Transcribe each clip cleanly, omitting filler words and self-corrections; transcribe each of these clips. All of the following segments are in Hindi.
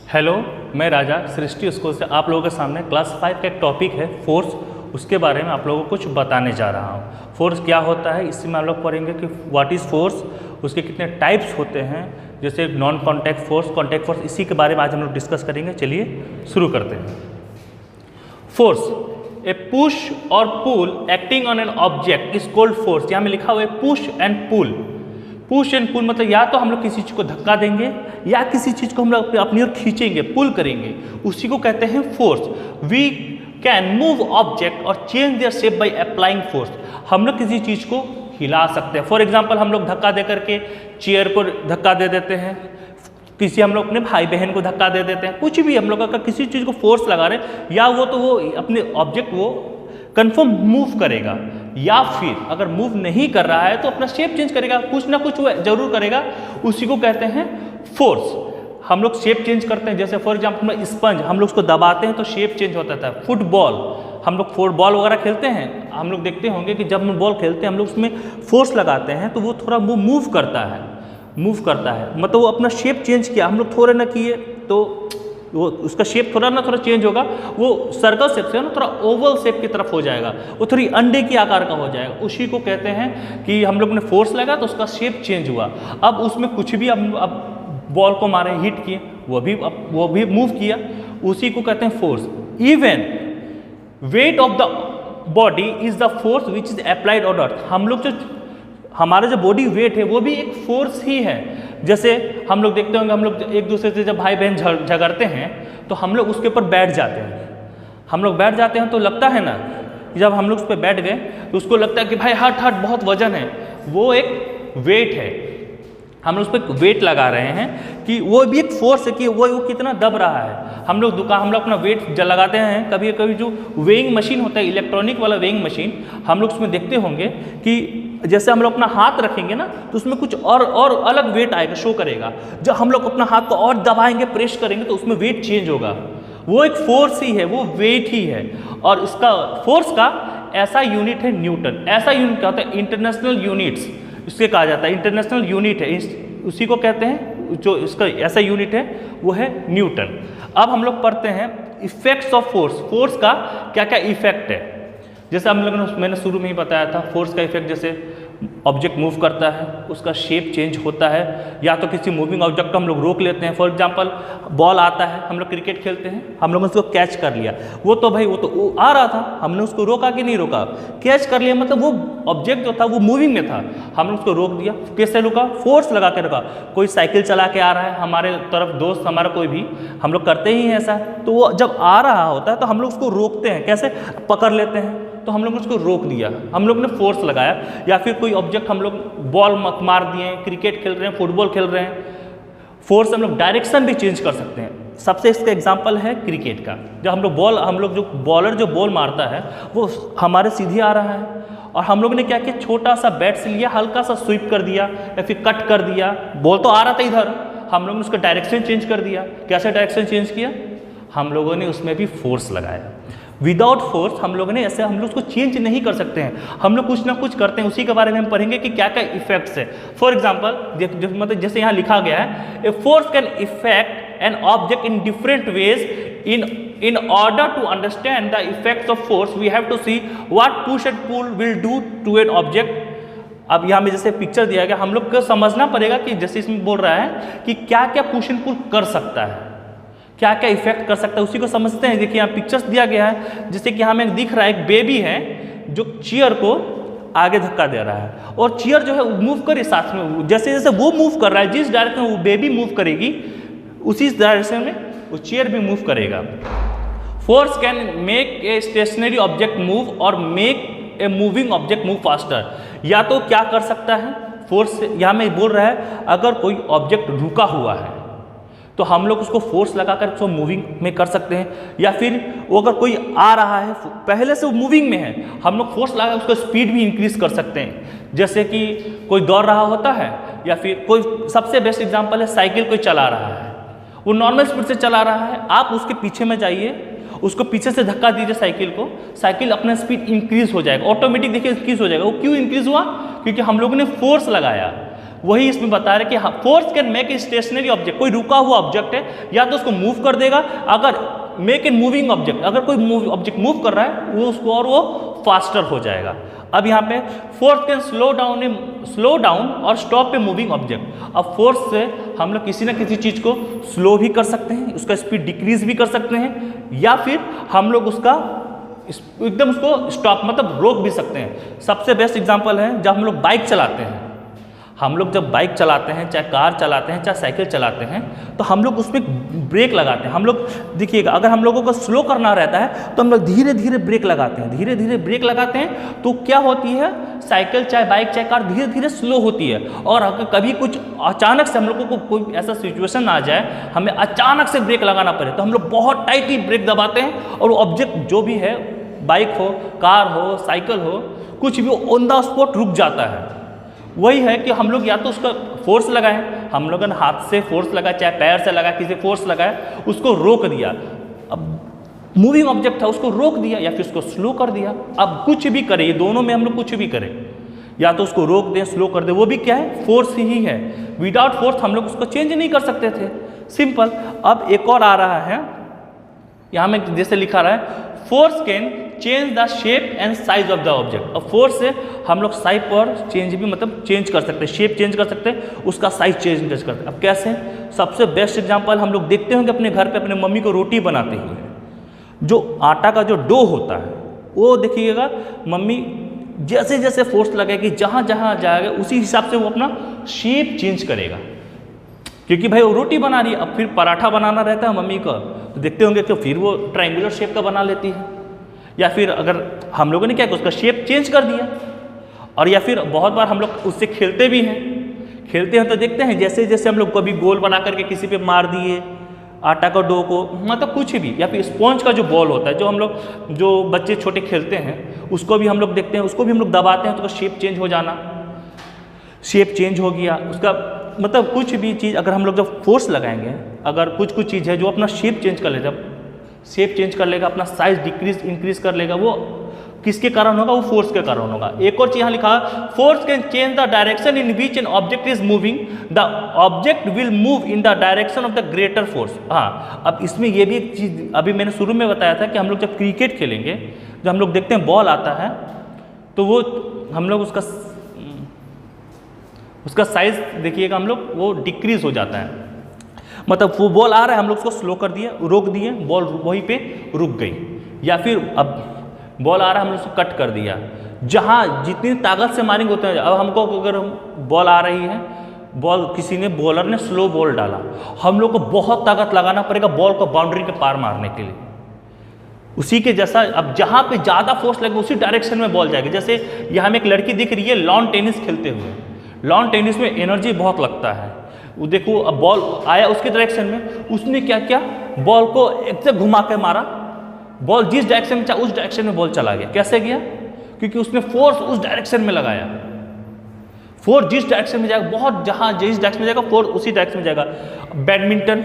हेलो, मैं राजा सृष्टि स्कूल से आप लोगों के सामने क्लास 5 का एक टॉपिक है फोर्स, उसके बारे में आप लोगों को कुछ बताने जा रहा हूँ। फोर्स क्या होता है, इसमें हम लोग पढ़ेंगे कि व्हाट इज़ फोर्स, उसके कितने टाइप्स होते हैं, जैसे non contact force, contact force, इसी के बारे में आज हम लोग डिस्कस करेंगे। चलिए शुरू करते हैं। फोर्स, ए पुश और pull acting on an object is called force. यहाँ में लिखा हुआ है push and pull. Push and pull मतलब या तो हम लोग किसी चीज़ को धक्का देंगे या किसी चीज़ को हम लोग अपनी ओर खींचेंगे, पुल करेंगे, उसी को कहते हैं force. We can move object और change their shape by applying force. हम लोग किसी चीज़ को हिला सकते हैं। फॉर एग्जाम्पल हम लोग धक्का दे करके चेयर को धक्का दे देते हैं, किसी हम लोग अपने भाई बहन को धक्का दे देते हैं, कुछ भी हम लोग अगर किसी चीज़ को फोर्स लगा रहे हैं या वो अपने ऑब्जेक्ट वो कंफर्म मूव करेगा, या फिर अगर मूव नहीं कर रहा है तो अपना शेप चेंज करेगा, कुछ ना कुछ वो जरूर करेगा, उसी को कहते हैं फोर्स। हम लोग शेप चेंज करते हैं, जैसे फॉर एग्जाम्पल स्पंज, हम लोग उसको दबाते हैं तो शेप चेंज होता था। फुटबॉल, हम लोग फुटबॉल वगैरह खेलते हैं, हम लोग देखते होंगे कि जब हम बॉल खेलते हैं हम लोग उसमें फोर्स लगाते हैं तो वो थोड़ा वो मूव करता है, मतलब वो अपना शेप चेंज किया, हम लोग थोड़े ना किए तो वो उसका शेप थोड़ा चेंज होगा, वो सर्कल शेप से ना थोड़ा ओवल शेप की तरफ हो जाएगा, वो थोड़ी अंडे की आकार का हो जाएगा, उसी को कहते हैं कि हम लोग ने फोर्स लगा तो उसका शेप चेंज हुआ। अब उसमें कुछ भी अब बॉल को मारे, हिट किए, वो भी मूव किया, उसी को कहते हैं force. Even weight of the body is the force which is applied on earth. हम लोग हमारा जो बॉडी वेट है वो भी एक फोर्स ही है। जैसे हम लोग देखते होंगे, हम लोग एक दूसरे से जब भाई बहन झगड़ते हैं तो हम लोग उसके ऊपर बैठ जाते हैं, तो लगता है ना, जब हम लोग उस पर बैठ गए तो उसको लगता है कि भाई हट बहुत वजन है, वो एक वेट है, हम लोग उस पर वेट लगा रहे हैं कि वो भी एक फोर्स है कि वो कितना दब रहा है। हम लोग अपना वेट लगाते हैं, कभी कभी जो वेइंग मशीन होता है, इलेक्ट्रॉनिक वाला वेइंग मशीन, हम लोग उसमें देखते होंगे कि जैसे हम लोग अपना हाथ रखेंगे ना तो उसमें कुछ और अलग वेट आएगा, शो करेगा। जब हम लोग अपना हाथ को और दबाएंगे, प्रेस करेंगे तो उसमें वेट चेंज होगा, वो एक फोर्स ही है, वो वेट ही है। और इसका फोर्स का ऐसा यूनिट है न्यूटन। ऐसा यूनिट क्या होता है, इंटरनेशनल यूनिट्स इसके कहा जाता है, इंटरनेशनल यूनिट है, उसी को कहते हैं, जो इसका ऐसा यूनिट है वो है न्यूटन। अब हम लोग पढ़ते हैं इफेक्ट्स ऑफ फोर्स। फोर्स का क्या क्या इफेक्ट है, जैसे हम लोगों ने मैंने शुरू में ही बताया था, फोर्स का इफेक्ट जैसे ऑब्जेक्ट मूव करता है, उसका शेप चेंज होता है, या तो किसी मूविंग ऑब्जेक्ट को हम लोग रोक लेते हैं। फॉर एग्जांपल बॉल आता है, हम लोग क्रिकेट खेलते हैं, हम लोग उसको कैच कर लिया, वो तो आ रहा था, हमने उसको रोका कि नहीं रोका, कैच कर लिया, मतलब वो ऑब्जेक्ट जो था वो मूविंग में था, हमने उसको रोक दिया। कैसे रोका, फोर्स लगा के रोका। कोई साइकिल चला के आ रहा है हमारे तरफ, दोस्त हमारा कोई भी, हम लोग करते ही हैं ऐसा, तो वो जब आ रहा होता है तो हम लोग उसको रोकते हैं, कैसे, पकड़ लेते हैं, तो हम लोग ने उसको रोक दिया, हम लोग ने फोर्स लगाया। या फिर कोई ऑब्जेक्ट हम लोग बॉल मार दिए, क्रिकेट खेल रहे हैं, फुटबॉल खेल रहे हैं, फोर्स हम लोग डायरेक्शन भी चेंज कर सकते हैं। सबसे इसका एग्जांपल है क्रिकेट का, जब हम लोग जो बॉलर जो बॉल मारता है वो हमारे सीधे आ रहा है, और हम लोग ने क्या किया, छोटा सा बैट से लिया, हल्का सा स्वीप कर दिया या फिर कट कर दिया, बॉल तो आ रहा था इधर, हम लोग ने उसका डायरेक्शन चेंज कर दिया। कैसे डायरेक्शन चेंज किया, हम लोगों ने उसमें भी फोर्स लगाया। विदाउट फोर्स हम लोग उसको चेंज नहीं कर सकते हैं, हम लोग कुछ ना कुछ करते हैं, उसी के बारे में हम पढ़ेंगे कि क्या क्या इफेक्ट्स है। फॉर एग्जाम्पल मतलब जैसे यहाँ लिखा गया है, a force can effect an object in different ways. In order to understand the effects of force we have to see what push and pull will do to an object. अब यहाँ में जैसे पिक्चर दिया गया, हम लोग को समझना पड़ेगा कि जैसे इसमें बोल रहा है कि क्या क्या पुश एंड पुल कर सकता है, क्या क्या इफेक्ट कर सकता है, उसी को समझते हैं। देखिए यहाँ पिक्चर्स दिया गया है, जैसे कि हमें दिख रहा है एक बेबी है जो चेयर को आगे धक्का दे रहा है, और चेयर जो है मूव करे साथ में, जैसे जैसे वो मूव कर रहा है, जिस डायरेक्शन में वो बेबी मूव करेगी उसी डायरेक्शन में वो चेयर भी मूव करेगा। Force can make a stationary object move और make a moving object move faster. या तो क्या कर सकता है फोर्स, यहाँ में बोल रहा है अगर कोई ऑब्जेक्ट रुका हुआ है तो हम लोग उसको फोर्स लगाकर उसको मूविंग में कर सकते हैं, या फिर वो अगर कोई आ रहा है पहले से वो मूविंग में है, हम लोग फोर्स लगा उसको स्पीड भी इंक्रीज कर सकते हैं। जैसे कि कोई दौड़ रहा होता है, या फिर कोई सबसे बेस्ट एग्जांपल है साइकिल कोई चला रहा है, वो नॉर्मल स्पीड से चला रहा है, आप उसके पीछे में जाइए, उसको पीछे से धक्का दीजिए साइकिल को, साइकिल अपना स्पीड इंक्रीज हो जाएगा, ऑटोमेटिक देखिए इंक्रीज हो जाएगा। वो क्यों इंक्रीज हुआ, क्योंकि हम लोगों ने फोर्स लगाया। वही इसमें बता रहे कि force can make a stationary object, कोई रुका हुआ ऑब्जेक्ट है या तो उसको मूव कर देगा, अगर मेक ए मूविंग ऑब्जेक्ट, अगर कोई ऑब्जेक्ट मूव कर रहा है वो उसको और वो फास्टर हो जाएगा। अब यहाँ पे फोर्स कैन स्लो डाउन और स्टॉप ए मूविंग ऑब्जेक्ट। अब फोर्स से हम लोग किसी ना किसी चीज़ को स्लो भी कर सकते हैं, उसका स्पीड डिक्रीज भी कर सकते हैं, या फिर हम लोग उसका एकदम उसको स्टॉप मतलब रोक भी सकते हैं। सबसे बेस्ट एग्जांपल है जब हम लोग बाइक चलाते हैं, हम लोग जब बाइक चलाते हैं, चाहे कार चलाते हैं, चाहे साइकिल चलाते हैं, तो हम लोग उसमें ब्रेक लगाते हैं। हम लोग देखिएगा, अगर हम लोगों को स्लो करना रहता है तो हम लोग धीरे धीरे ब्रेक लगाते हैं, धीरे धीरे ब्रेक लगाते हैं, तो क्या होती है साइकिल चाहे बाइक चाहे कार धीरे धीरे स्लो होती है। और अगर कभी कुछ अचानक से हम लोगों को कोई ऐसा सिचुएशन आ जाए, हमें अचानक से ब्रेक लगाना पड़े, तो हम लोग बहुत टाइटली ब्रेक दबाते हैं और वो ऑब्जेक्ट जो भी है, बाइक हो, कार हो, साइकिल हो, कुछ भी ऑन द स्पॉट रुक जाता है। वही है कि हम लोग या तो उसका फोर्स लगाएं, हम लोगों ने हाथ से फोर्स लगाया, चाहे पैर से लगाया, किसी फोर्स लगाया, उसको रोक दिया। अब मूविंग ऑब्जेक्ट था, उसको रोक दिया या फिर उसको स्लो कर दिया। अब कुछ भी करें, ये दोनों में हम लोग कुछ भी करें, या तो उसको रोक दें, स्लो कर दें, वो भी क्या है, फोर्स ही है। विदाउट फोर्स हम लोग उसको चेंज नहीं कर सकते थे, सिंपल। अब एक और आ रहा है, यहाँ में जैसे लिखा रहा है, force can change the shape and size of the object. अब फोर्स से हम लोग साइज पर चेंज भी मतलब चेंज कर सकते हैं, शेप चेंज कर सकते हैं, उसका साइज चेंज कर सकते हैं। अब कैसे? सबसे बेस्ट एग्जांपल हम लोग देखते होंगे अपने घर पे अपने मम्मी को रोटी बनाते हुए, जो आटा का जो डो होता है वो देखिएगा, मम्मी जैसे जैसे फोर्स लगेगी, जहाँ जहाँ जाएगा उसी हिसाब से वो अपना शेप चेंज करेगा, क्योंकि भाई वो रोटी बना रही है। अब फिर पराठा बनाना रहता है मम्मी का, तो देखते होंगे कि फिर वो ट्रायंगुलर शेप का बना लेती है, या फिर अगर हम लोगों ने क्या किया, उसका शेप चेंज कर दिया। और या फिर बहुत बार हम लोग उससे खेलते भी हैं, खेलते हैं तो देखते हैं जैसे जैसे हम लोग कभी गोल बना करके किसी पे मार दिए आटा का डो को, मतलब कुछ भी, या फिर स्पॉन्ज का जो बॉल होता है, जो हम लोग जो बच्चे छोटे खेलते हैं उसको भी हम लोग देखते हैं, उसको भी हम लोग दबाते हैं तो उसका शेप चेंज हो जाना, शेप चेंज हो गया उसका। मतलब कुछ भी चीज़ अगर हम लोग जब फोर्स लगाएंगे, अगर कुछ कुछ चीज़ है जो अपना शेप चेंज कर लेगा, शेप चेंज कर लेगा, अपना साइज डिक्रीज इंक्रीज कर लेगा, वो किसके कारण होगा, वो फोर्स के कारण होगा। एक और चीज यहाँ लिखा, force can change the direction in which N object is moving, the object will move in the direction of the greater force. हाँ, अब इसमें ये भी एक चीज अभी मैंने शुरू में बताया था कि हम लोग जब क्रिकेट खेलेंगे, जब हम लोग देखते हैं बॉल आता है तो वो हम लोग उसका साइज देखिएगा, हम लोग वो डिक्रीज हो जाता है। मतलब वो बॉल आ रहा है, हम लोग उसको स्लो कर दिए, रोक दिए, बॉल वहीं पे रुक गई। या फिर अब बॉल आ रहा है, हम लोग उसको कट कर दिया, जहाँ जितनी ताकत से मारेंगे उतना। अब हमको अगर बॉल आ रही है, बॉल किसी ने बॉलर ने स्लो बॉल डाला, हम लोग को बहुत ताकत लगाना पड़ेगा बॉल को बाउंड्री के पार मारने के लिए। उसी के जैसा अब जहाँ पे ज़्यादा फोर्स लगे उसी डायरेक्शन में बॉल जाएगी। जैसे यहाँ में एक लड़की दिख रही है लॉन टेनिस खेलते हुए, लॉन टेनिस में एनर्जी बहुत लगता है। वो देखो अब बॉल आया उसके डायरेक्शन में, उसने क्या किया, बॉल को एक से घुमा के मारा, बॉल जिस डायरेक्शन में चाहे उस डायरेक्शन में बॉल चला गया। कैसे गया? क्योंकि उसने फोर्स उस डायरेक्शन में लगाया। फोर्स जिस डायरेक्शन में जाएगा, बहुत जहाँ जिस डायरेक्शन में जाएगा फोर्स उसी डायरेक्शन में जाएगा। बैडमिंटन,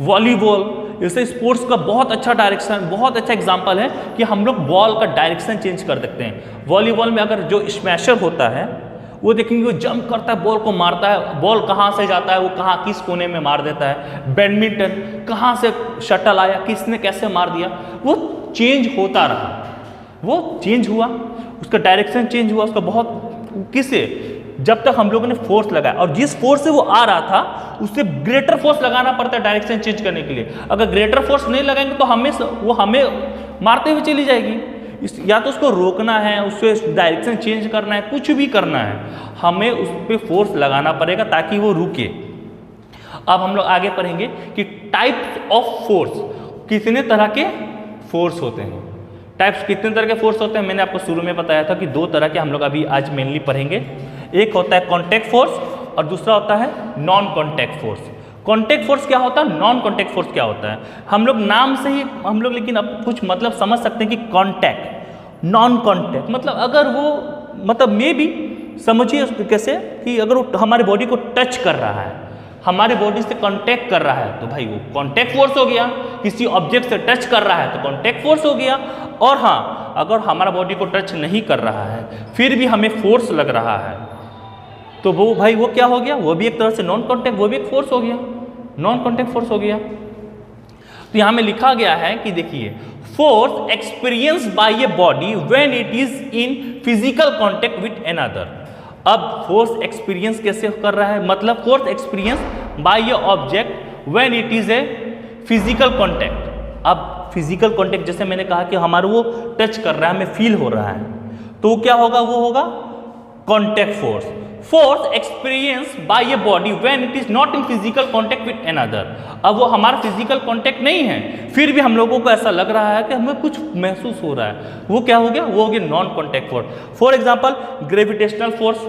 वॉलीबॉल, जैसे स्पोर्ट्स का बहुत अच्छा डायरेक्शन, बहुत अच्छा एग्जाम्पल है कि हम लोग बॉल का डायरेक्शन चेंज कर सकते हैं। वॉलीबॉल में अगर जो स्मैशर होता है वो देखेंगे, वो जंप करता है, बॉल को मारता है, बॉल कहाँ से जाता है, वो कहाँ किस कोने में मार देता है। बैडमिंटन, कहाँ से शटल आया, किसने कैसे मार दिया, वो चेंज होता रहा, वो चेंज हुआ, उसका डायरेक्शन चेंज हुआ, उसका बहुत किससे, जब तक हम लोगों ने फोर्स लगाया। और जिस फोर्स से वो आ रहा था उससे ग्रेटर फोर्स लगाना पड़ता है डायरेक्शन चेंज करने के लिए। अगर ग्रेटर फोर्स नहीं लगाएंगे तो वो हमें मारते हुए चली जाएगी। या तो उसको रोकना है, उससे डायरेक्शन चेंज करना है, कुछ भी करना है, हमें उस पर फोर्स लगाना पड़ेगा ताकि वो रुके। अब हम लोग आगे पढ़ेंगे कि टाइप्स ऑफ फोर्स, कितने तरह के फोर्स होते हैं। टाइप्स कितने तरह के फोर्स होते हैं, मैंने आपको शुरू में बताया था कि दो तरह के हम लोग अभी आज मेनली पढ़ेंगे। एक होता है कॉन्टैक्ट फोर्स और दूसरा होता है non contact force. Contact force क्या होता है, नॉन कॉन्टैक्ट फोर्स क्या होता है, हम लोग नाम से ही हम लोग लेकिन अब कुछ मतलब समझ सकते हैं कि कॉन्टैक्ट, नॉन कॉन्टैक्ट मतलब अगर वो मतलब मे भी समझिए कैसे कि अगर वो हमारे बॉडी को टच कर रहा है, हमारे बॉडी से कांटेक्ट कर रहा है, तो भाई वो कांटेक्ट फोर्स हो गया। किसी ऑब्जेक्ट से टच कर रहा है तो कांटेक्ट फोर्स हो गया। और हाँ, अगर हमारा बॉडी को टच नहीं कर रहा है फिर भी हमें फोर्स लग रहा है तो वो भाई वो क्या हो गया, वो भी एक तरह से नॉन कॉन्टैक्ट, वो भी एक फोर्स हो गया, नॉन कॉन्टैक्ट फोर्स हो गया। तो यहाँ में लिखा गया है कि देखिए force experience by a body when it is in physical contact with another. अब फोर्स एक्सपीरियंस कैसे कर रहा है, मतलब force experience by A object when it is a physical contact. अब फिजिकल कॉन्टैक्ट जैसे मैंने कहा कि हमारा वो टच कर रहा है, हमें फील हो रहा है, तो क्या होगा, वो होगा contact force. Force experience by a body when it is not in physical contact with another. अब वो हमारा फिजिकल कॉन्टैक्ट नहीं है, फिर भी हम लोगों को ऐसा लग रहा है कि हमें कुछ महसूस हो रहा है, वो क्या हो गया, वो हो गया non contact force. For example gravitational force,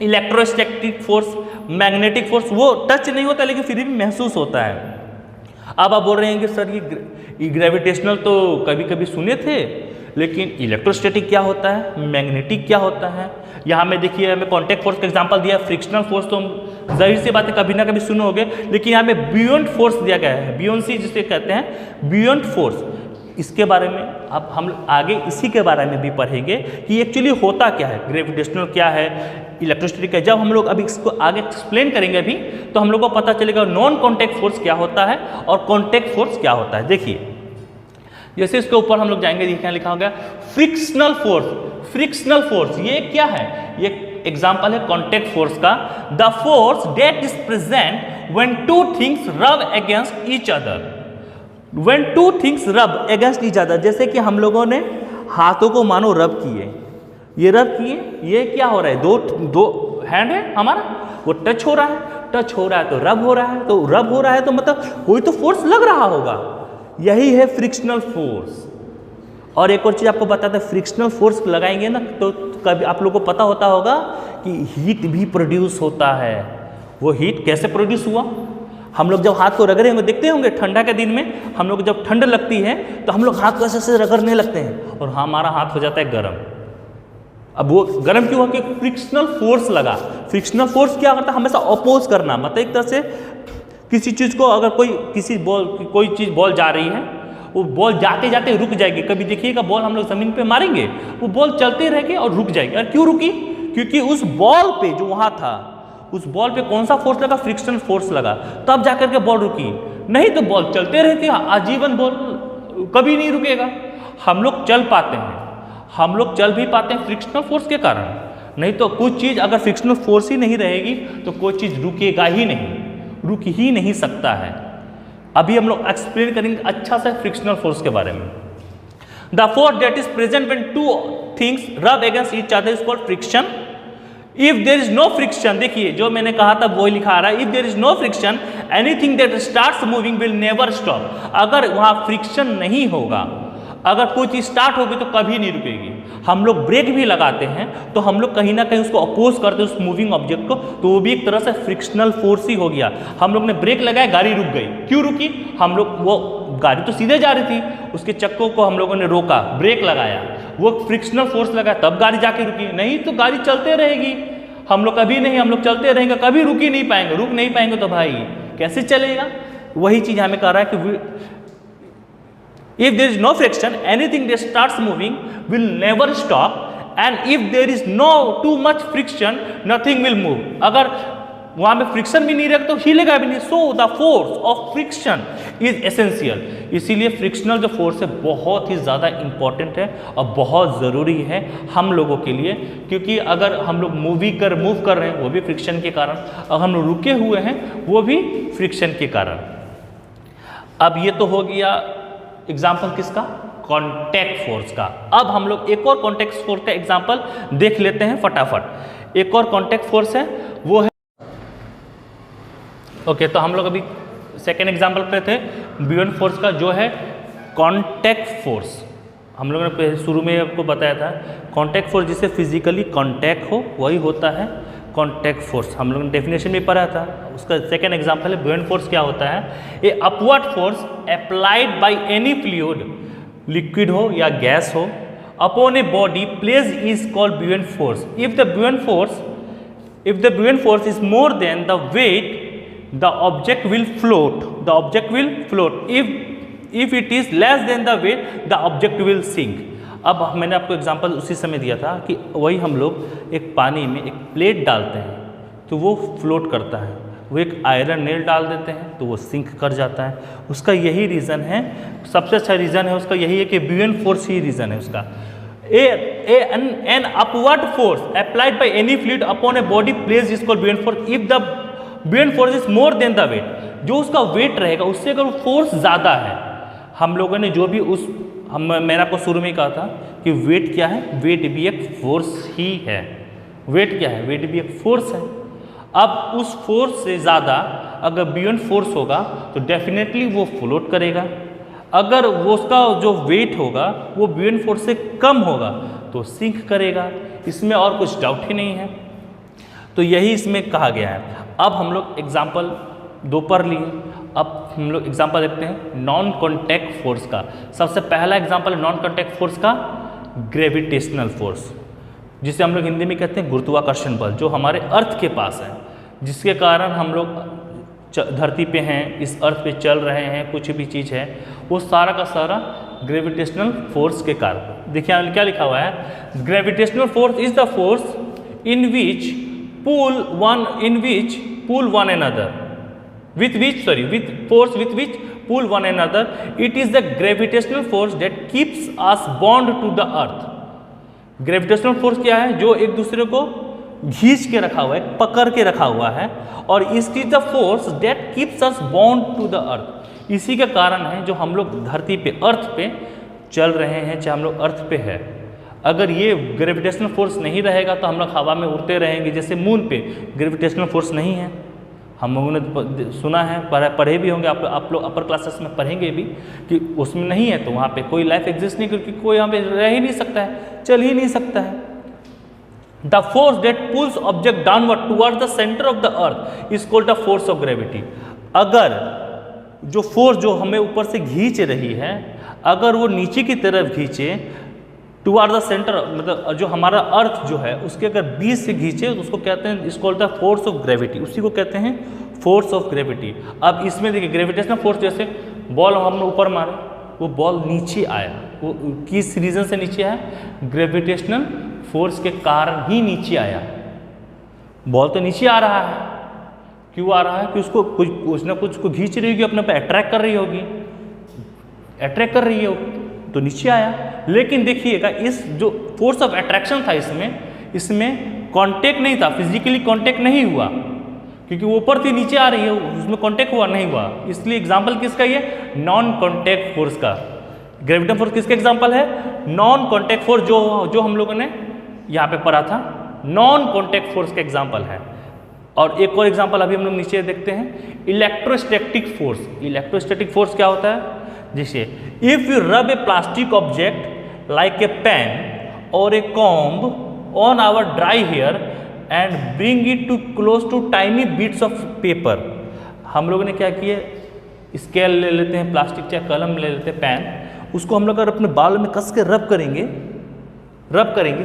electrostatic force, magnetic force, वो टच नहीं होता लेकिन फिर भी महसूस होता है। अब आप बोल रहे हैं कि सर ये ग्रेविटेशनल तो कभी कभी सुने थे, लेकिन इलेक्ट्रोस्टैटिक क्या होता है, मैग्नेटिक क्या होता है। यहाँ में देखिए हमें कॉन्टैक्ट फोर्स का एग्जांपल दिया है, फ्रिक्शनल फोर्स तो हम जाहिर सी बात है कभी ना कभी सुने होंगे, लेकिन यहाँ में बियॉन्ड फोर्स दिया गया है, बियॉन्सी जिसे कहते हैं, बियॉन्ड फोर्स। इसके बारे में अब हम आगे इसी के बारे में भी पढ़ेंगे कि एक्चुअली होता क्या है, ग्रेविटेशनल क्या है, इलेक्ट्रोस्टैटिक है। जब हम लोग अभी इसको आगे एक्सप्लेन करेंगे अभी, तो हम लोग को पता चलेगा नॉन कॉन्टैक्ट फोर्स क्या होता है और कॉन्टैक्ट फोर्स क्या होता है। देखिए जैसे इसके ऊपर हम लोग जाएंगे, देखिए लिखा होगा फ्रिक्शनल फोर्स। फ्रिक्शनल फोर्स ये क्या है, ये एग्जांपल है कॉन्टैक्ट फोर्स का। The force that is present when two things rub against each other. When two things rub against each other, जैसे कि हम लोगों ने हाथों को मानो रब किए, ये रब किए, ये क्या हो रहा है, दो हैंड है हमारा, वो टच हो रहा है, टच हो रहा है तो रब हो रहा है, तो रब हो रहा है तो मतलब कोई तो फोर्स लग रहा होगा, यही है फ्रिक्शनल फोर्स। और एक और चीज़ आपको बताते हैं, फ्रिक्शनल फोर्स लगाएंगे ना तो कभी आप लोगों को पता होता होगा कि हीट भी प्रोड्यूस होता है। वो हीट कैसे प्रोड्यूस हुआ, हम लोग जब हाथ को रगड़ेंगे, देखते होंगे ठंडा के दिन में हम लोग जब ठंड लगती है तो हम लोग हाथ को ऐसे रगड़ने लगते हैं और हमारा हाथ हो जाता है गर्म। अब वो गर्म क्यों हुआ, कि फ्रिक्शनल फोर्स लगा। फ्रिक्शनल फोर्स क्या करता है, हमेशा अपोज करना, मतलब एक तरह से किसी चीज़ को अगर कोई चीज़ बॉल जा रही है, वो बॉल जाते जाते रुक जाएगी। कभी देखिएगा बॉल हम लोग ज़मीन पे मारेंगे, वो बॉल चलते रहेगी और रुक जाएगी। और क्यों रुकी, क्योंकि उस बॉल पे जो वहाँ था, उस बॉल पे कौन सा फोर्स लगा, फ्रिक्शनल फोर्स लगा, तब जाकर के बॉल रुकी। नहीं तो बॉल चलते रहती है आजीवन, बॉल कभी नहीं रुकेगा। हम लोग चल पाते हैं, हम लोग चल भी पाते हैं फ्रिक्शनल फोर्स के कारण, नहीं तो कुछ चीज़ अगर फ्रिक्शनल फोर्स ही नहीं रहेगी तो कोई चीज़ रुकेगा ही नहीं, रुक ही नहीं सकता है। अभी हम लोग एक्सप्लेन करेंगे अच्छा से फ्रिक्शनल फोर्स के बारे में। The force that is present when two things rub against each other is called friction. If there is no friction, देखिए जो मैंने कहा था वही लिखा आ रहा है, if there is no friction anything that starts moving will never stop. अगर वहाँ फ्रिक्शन नहीं होगा, अगर कोई चीज़ स्टार्ट होगी तो कभी नहीं रुकेगी। हम लोग ब्रेक भी लगाते हैं तो हम लोग कहीं ना कहीं उसको अपोज करते हैं उस मूविंग ऑब्जेक्ट को, तो वो भी एक तरह से फ्रिक्शनल फोर्स ही हो गया। हम लोग ने ब्रेक लगाया, गाड़ी रुक गई, क्यों रुकी, हम लोग, वो गाड़ी तो सीधे जा रही थी, उसके चक्कों को हम लोगों ने रोका, ब्रेक लगाया, वो फ्रिक्शनल फोर्स लगाया, तब गाड़ी जाके रुकी। नहीं तो गाड़ी चलते रहेगी, हम लोग कभी नहीं, हम लोग चलते रहेंगे, कभी रुक ही नहीं पाएंगे। रुक नहीं पाएंगे तो भाई कैसे चलेगा। वही चीज़ हमें कह रहा है कि if there is no friction, anything that starts moving will never stop, and if there is no too much friction, nothing will move. अगर वहाँ में फ्रिक्शन भी नहीं रहेगा तो हिलेगा भी नहीं। So the force of friction is essential. इसीलिए फ्रिक्शनल जो फोर्स है बहुत ही ज़्यादा इंपॉर्टेंट है और बहुत ज़रूरी है हम लोगों के लिए, क्योंकि अगर हम लोग मूव कर रहे हैं वो भी फ्रिक्शन के कारण, और हम लोग रुके हुए हैं वो भी फ्रिक्शन के कारण। अब ये तो हो गया एग्जाम्पल किसका, कॉन्टैक्ट फोर्स का। अब हम लोग एक और कॉन्टैक्ट फोर्स का एग्जाम्पल देख लेते हैं फटाफट। एक और कॉन्टैक्ट फोर्स है वो है ओके, तो हम लोग अभी सेकेंड एग्जाम्पल पे थे बियॉन्ड फोर्स का, जो है कॉन्टैक्ट फोर्स। हम लोगों ने शुरू में आपको बताया था कॉन्टैक्ट फोर्स जिसे फिजिकली कॉन्टैक्ट हो वही होता है कॉन्टैक्ट फोर्स। हम लोगों ने डेफिनेशन भी पढ़ा था, उसका सेकेंड एग्जाम्पल है बियॉन्ड फोर्स। क्या होता है, a upward force applied by any fluid, liquid हो या गैस हो, upon a body place is called beyond force. If the beyond force is more than the weight, the object will float. If it is less than the weight, the object will sink. अब मैंने आपको एग्जांपल उसी समय दिया था कि वही हम लोग एक पानी में एक प्लेट डालते हैं, तो वो फ्लोट करता है। वो एक आयरन नेल डाल देते हैं तो वो सिंक कर जाता है। उसका यही रीज़न है, सबसे अच्छा रीज़न है उसका यही है कि बुओयंट फोर्स ही रीज़न है उसका। An upward force applied by any fluid upon a body place is called buoyant force if the buoyant force is more than the weight. जो उसका वेट रहेगा उससे अगर फोर्स ज़्यादा है, हम लोगों ने जो भी मैंने आपको शुरू में ही कहा था कि वेट क्या है, वेट भी एक फोर्स ही है। वेट क्या है, वेट भी एक फोर्स है। अब उस फोर्स से ज़्यादा अगर बुओयंट फोर्स होगा तो डेफिनेटली वो फ्लोट करेगा। अगर वो उसका जो वेट होगा वो बुओयंट फोर्स से कम होगा तो सिंक करेगा। इसमें और कुछ डाउट ही नहीं है। तो यही इसमें कहा गया है। अब हम लोग एग्जाम्पल 2 पर लिए, अब हम लोग एग्जाम्पल देखते हैं नॉन कॉन्टैक्ट फोर्स का। सबसे पहला एग्जाम्पल है नॉन कॉन्टैक्ट फोर्स का ग्रेविटेशनल फोर्स, जिसे हम लोग हिंदी में कहते हैं गुरुत्वाकर्षण बल, जो हमारे अर्थ के पास है, जिसके कारण हम लोग धरती पे हैं, इस अर्थ पे चल रहे हैं, कुछ भी चीज़ है, वो सारा का सारा ग्रेविटेशनल फोर्स के कारण। देखिए क्या लिखा हुआ है, gravitational force is the force in which pull one another with force with which pull one another. It is the gravitational force that keeps us bound to the earth. Gravitational force क्या है, जो एक दूसरे को खींच के रखा हुआ है, पकड़ के रखा हुआ है, और it is the force that keeps us bound to the earth. इसी के कारण है जो हम लोग धरती पे, अर्थ पे चल रहे हैं, चाहे हम लोग अर्थ पे है। अगर ये ग्रेविटेशनल फोर्स नहीं रहेगा तो हम लोग हवा में उड़ते रहेंगे। जैसे मून पे ग्रेविटेशनल फोर्स नहीं है, हम लोगों ने सुना है, पढ़े भी होंगे, आप लोग अपर क्लासेस में पढ़ेंगे भी कि उसमें नहीं है तो वहाँ पे कोई लाइफ एग्जिस्ट नहीं, क्योंकि कोई यहाँ पे रह ही नहीं सकता है, चल ही नहीं सकता है। The force that pools object downward toward the centre of the earth is called the force of gravity. अगर जो फोर्स जो हमें ऊपर से खींच रही है, अगर वो नीचे की तरफ खींचे टुवर्ड द सेंटर, मतलब जो हमारा अर्थ जो है उसके अगर बीच से खींचे तो उसको कहते हैं, इसको बोलते हैं फोर्स ऑफ ग्रेविटी, उसी को कहते हैं फोर्स ऑफ ग्रेविटी। अब इसमें देखिए ग्रेविटेशनल फोर्स, जैसे बॉल हमने ऊपर मारे, वो बॉल नीचे आया, वो किस रीजन से नीचे आया, ग्रेविटेशनल फोर्स के कारण ही नीचे आया। बॉल तो नीचे आ रहा है, क्यों आ रहा है, कि उसको कुछ ना कुछ को खींच रही होगी, अपने पे अट्रैक्ट कर रही होगी, अट्रैक्ट कर रही है तो नीचे आया। लेकिन देखिएगा इस जो फोर्स ऑफ अट्रैक्शन था इसमें कांटेक्ट नहीं था, फिजिकली कांटेक्ट नहीं हुआ, क्योंकि वो ऊपर थी नीचे आ रही है, उसमें कांटेक्ट हुआ नहीं हुआ। इसलिए एग्जांपल किसका ये, नॉन कांटेक्ट फोर्स का। ग्रेविटेशनल फोर्स किसका एग्जांपल है, नॉन कांटेक्ट फोर्स, जो हम लोगों ने यहाँ पे पढ़ा था, नॉन कांटेक्ट फोर्स का एग्जाम्पल है। और एक और एग्जाम्पल अभी हम लोग नीचे देखते हैं, इलेक्ट्रोस्टैटिक फोर्स। इलेक्ट्रोस्टैटिक फोर्स क्या होता है, जैसे if you rub a plastic object like a pen और a comb on our dry hair and bring it to close to tiny bits of paper. हम लोगों ने क्या किया, स्केल ले लेते हैं, प्लास्टिक चाहे कलम ले लेते हैं, पेन, उसको हम लोग अगर अपने बाल में कस के रब करेंगे,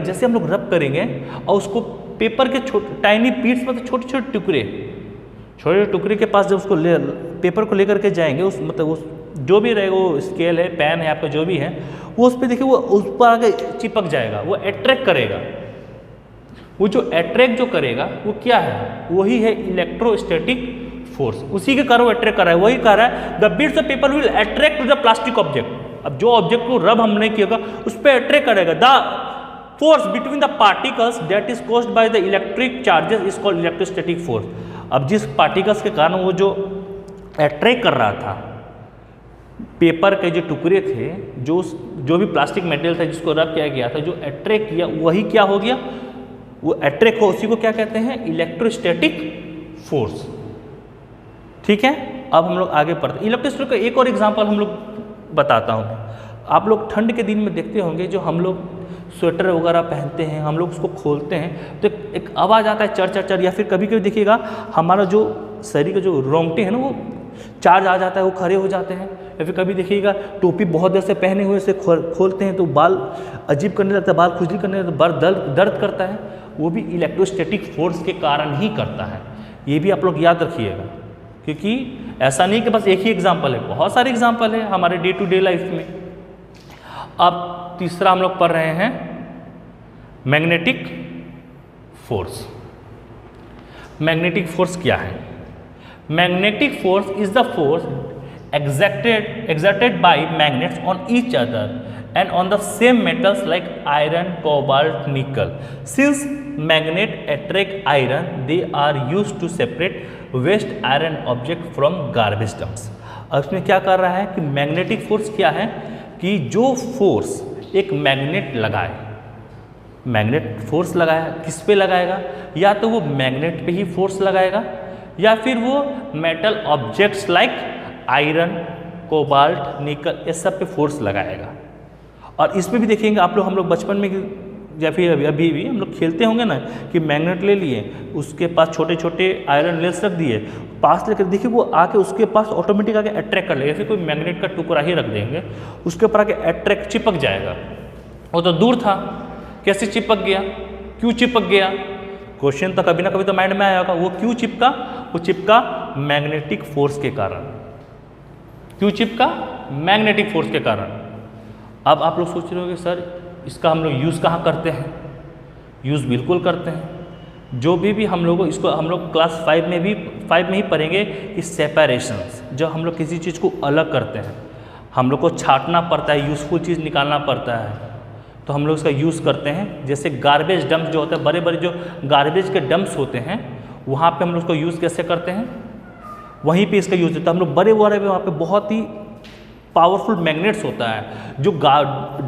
जैसे हम लोग रब करेंगे और उसको पेपर के टाइनी बीट्स में, छोटे छोटे टुकड़े के पास जब उसको पेपर को लेकर के जाएंगे, उस मतलब उस जो भी रहेगा, वो स्केल है, पेन है, आपका जो भी है, वो उस पर देखिए वो उस पर आगे चिपक जाएगा, वो अट्रैक्ट करेगा। वो जो अट्रैक्ट जो करेगा वो क्या है, वही है इलेक्ट्रोस्टैटिक फोर्स। उसी के कारण वो अट्रैक्ट कर रहा है, वही कह रहा है the bits of paper will attract to the plastic object. अब जो ऑब्जेक्ट को रब हमने किया उस पर अट्रैक्ट करेगा। The force between the particles that is caused by the electric charges is called electrostatic force. अब जिस पार्टिकल्स के कारण वो जो अट्रैक्ट कर रहा था, पेपर के जो टुकड़े थे, जो भी प्लास्टिक मटेरियल था जिसको रब किया गया था, जो अट्रैक्ट किया वही क्या हो गया, वो अट्रैक्ट हो, उसी को क्या कहते हैं, इलेक्ट्रोस्टैटिक फोर्स। ठीक है, अब हम लोग आगे पढ़ते हैं। इलेक्ट्रोस्टैटिक का एक और एग्जांपल हम लोग बताता हूँ। आप लोग ठंड के दिन में देखते होंगे, जो हम लोग स्वेटर वगैरह पहनते हैं, हम लोग उसको खोलते हैं तो एक आवाज़ आता है चर चर चर, या फिर कभी कभी देखिएगा हमारा जो शरीर का जो रोंगटे हैं ना, वो चार्ज आ जाता है, वो खड़े हो जाते हैं। या फिर कभी देखिएगा टोपी बहुत देर से पहने हुए से खोलते हैं तो बाल अजीब करने लगता है, बाल खुजली करने लगता है, बाल दर्द करता है, वो भी इलेक्ट्रोस्टैटिक फोर्स के कारण ही करता है। ये भी आप लोग याद रखिएगा, क्योंकि ऐसा नहीं कि बस एक ही एग्जाम्पल है, बहुत सारे एग्जाम्पल है हमारे डे टू डे लाइफ में। अब तीसरा हम लोग पढ़ रहे हैं मैग्नेटिक फोर्स। मैग्नेटिक फोर्स क्या है? Magnetic force is the force exerted by magnets on each other and on the same metals like iron, cobalt, nickel. Since magnet attract iron, they are used to separate waste iron object from garbage dumps. अब इसमें क्या कर रहा है कि मैग्नेटिक फोर्स क्या है कि जो फोर्स एक मैग्नेट लगाए, मैग्नेट फोर्स लगाया, किस पे लगाएगा? या तो वो मैग्नेट पे ही फोर्स लगाएगा या फिर वो metal objects like iron, cobalt, निकल, ये सब पे फोर्स लगाएगा। और इसमें भी देखेंगे आप लोग, हम लोग बचपन में या फिर अभी भी हम लोग खेलते होंगे ना कि मैग्नेट ले लिए, उसके पास छोटे छोटे आयरन लेस रख दिए, पास लेकर देखिए वो आके उसके पास ऑटोमेटिक आके अट्रैक्ट कर लेगा। फिर कोई मैग्नेट का टुकड़ा ही रख देंगे, उसके ऊपर आके अट्रैक्ट चिपक जाएगा। वो तो दूर था, कैसे चिपक गया, क्यों चिपक गया? क्वेश्चन तो कभी ना कभी तो माइंड में आया होगा। वो क्यों चिपका? वो चिपका मैग्नेटिक फोर्स के कारण। क्यों चिपका? मैग्नेटिक फोर्स के कारण। अब आप लोग सोच रहे होंगे सर इसका हम लोग यूज़ कहाँ करते हैं? यूज़ बिल्कुल करते हैं। जो भी हम लोगों इसको हम लोग क्लास 5 में ही पढ़ेंगे कि सेपरेशंस, जब हम लोग किसी चीज़ को अलग करते हैं, हम लोग को छांटना पड़ता है, यूज़फुल चीज़ निकालना पड़ता है, तो हम लोग इसका यूज़ करते हैं। जैसे गार्बेज डंप जो होते हैं, बड़े बड़े जो गार्बेज के डंप्स होते हैं, वहाँ पे हम लोग उसको यूज़ कैसे करते हैं? वहीं पे इसका यूज़ होता है। हम लोग बड़े वहाँ पे बहुत ही पावरफुल मैग्नेट्स होता है जो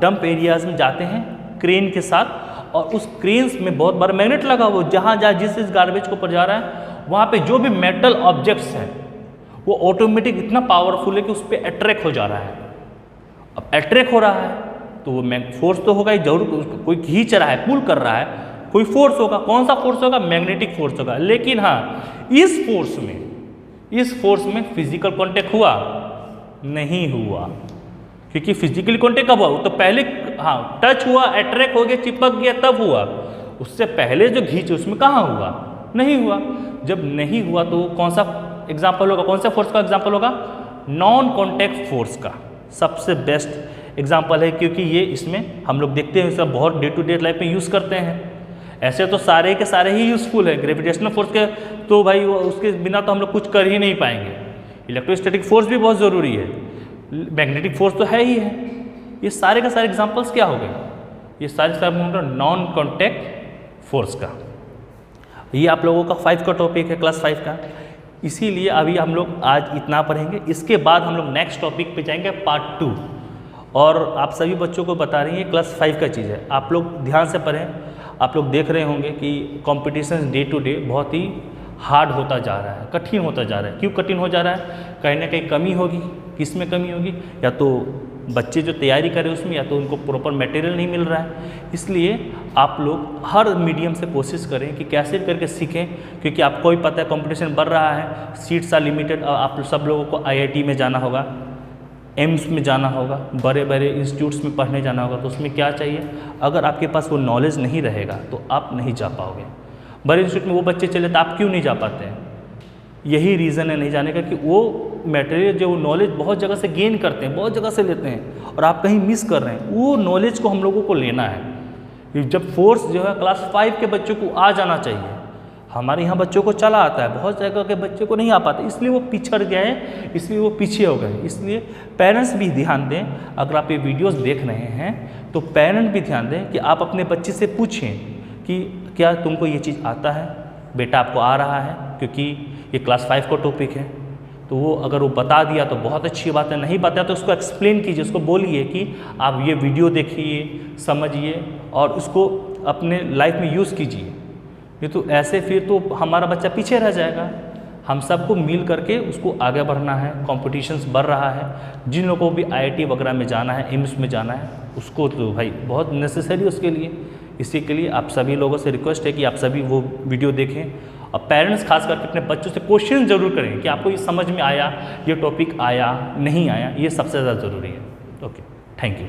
डंप एरियाज में जाते हैं क्रेन के साथ, और उस क्रेन्स में बहुत बड़ा मैग्नेट लगा हुआ, जहाँ जिस गार्बेज के ऊपर जा रहा है वहाँ पे जो भी मेटल ऑब्जेक्ट्स हैं वो ऑटोमेटिक इतना पावरफुल है कि उस पर अट्रैक्ट हो जा रहा है। अब अट्रैक्ट हो रहा है तो वो फोर्स तो होगा ही, जरूर कोई खींच रहा है, पुल कर रहा है, कोई फोर्स होगा। कौन सा फोर्स होगा? मैग्नेटिक फोर्स होगा। लेकिन हाँ, इस फोर्स में फिजिकल कांटेक्ट हुआ? नहीं हुआ, क्योंकि फिजिकली कांटेक्ट कब हुआ? तो पहले हाँ टच हुआ, अट्रैक्ट हो गया, चिपक गया, तब हुआ। उससे पहले जो खींचे उसमें कहाँ हुआ? नहीं हुआ। जब नहीं हुआ तो कौन सा एग्जाम्पल होगा? कौन सा फोर्स का एग्जाम्पल होगा? नॉन कॉन्टैक्ट फोर्स का सबसे बेस्ट एग्जाम्पल है, क्योंकि ये इसमें हम लोग देखते हैं, इसका बहुत डे टू डे लाइफ में यूज़ करते हैं। ऐसे तो सारे के सारे ही यूज़फुल है। ग्रेविटेशनल फोर्स के तो भाई उसके बिना तो हम लोग कुछ कर ही नहीं पाएंगे। इलेक्ट्रोस्टैटिक फोर्स भी बहुत ज़रूरी है, मैग्नेटिक फोर्स तो है ही है। ये सारे का सारे एग्जांपल्स क्या हो गए? ये सारे नॉन कॉन्टैक्ट फोर्स का। ये आप लोगों का 5 का टॉपिक है, क्लास 5 का। इसीलिए अभी हम लोग आज इतना पढ़ेंगे। इसके बाद हम लोग नेक्स्ट टॉपिक पे जाएंगे, पार्ट 2। और आप सभी बच्चों को बता रही हैं क्लास 5 का चीज़ है, आप लोग ध्यान से पढ़ें। आप लोग देख रहे होंगे कि कंपटीशन डे टू डे बहुत ही हार्ड होता जा रहा है, कठिन होता जा रहा है। क्यों कठिन हो जा रहा है? कहीं ना कहीं कमी होगी। किस में कमी होगी? या तो बच्चे जो तैयारी करें उसमें, या तो उनको प्रॉपर मटेरियल नहीं मिल रहा है। इसलिए आप लोग हर मीडियम से कोशिश करें कि कैसे करके सीखें, क्योंकि आपको भी पता है कंपटीशन बढ़ रहा है, सीट्स आर लिमिटेड। आप सब लोगों को IIT में जाना होगा, एम्स में जाना होगा, बड़े बड़े इंस्टीट्यूट्स में पढ़ने जाना होगा। तो उसमें क्या चाहिए? अगर आपके पास वो नॉलेज नहीं रहेगा तो आप नहीं जा पाओगे। बड़े इंस्टीट्यूट में वो बच्चे चले तो आप क्यों नहीं जा पाते हैं? यही रीज़न है नहीं जाने का, कि वो मटेरियल जो नॉलेज बहुत जगह से गेन करते हैं, बहुत जगह से लेते हैं, और आप कहीं मिस कर रहे हैं। वो नॉलेज को हम लोगों को लेना है। जब फोर्स जो है क्लास 5 के बच्चों को आ जाना चाहिए। हमारे यहाँ बच्चों को चला आता है, बहुत जगह के बच्चे को नहीं आ पाता, इसलिए वो पिछड़ गए, इसलिए वो पीछे हो गए। इसलिए पेरेंट्स भी ध्यान दें, अगर आप ये वीडियोस देख रहे हैं तो पेरेंट भी ध्यान दें कि आप अपने बच्चे से पूछें कि क्या तुमको ये चीज़ आता है? बेटा आपको आ रहा है, क्योंकि ये क्लास 5 का टॉपिक है। तो वो अगर वो बता दिया तो बहुत अच्छी बात है, नहीं बताया तो उसको एक्सप्लेन कीजिए, उसको बोलिए कि आप ये वीडियो देखिए, समझिए और उसको अपने लाइफ में यूज़ कीजिए। ये तो ऐसे फिर तो हमारा बच्चा पीछे रह जाएगा। हम सबको मिल करके उसको आगे बढ़ना है। कॉम्पिटिशन्स बढ़ रहा है, जिन लोगों को भी IIT वगैरह में जाना है, एम्स में जाना है, उसको तो भाई बहुत नेसेसरी उसके लिए। इसी के लिए आप सभी लोगों से रिक्वेस्ट है कि आप सभी वो वीडियो देखें, और पेरेंट्स खास करके अपने बच्चों से क्वेश्चन जरूर करें कि आपको ये समझ में आया, ये टॉपिक आया, नहीं आया। ये सबसे ज़्यादा ज़रूरी है। Okay, thank you.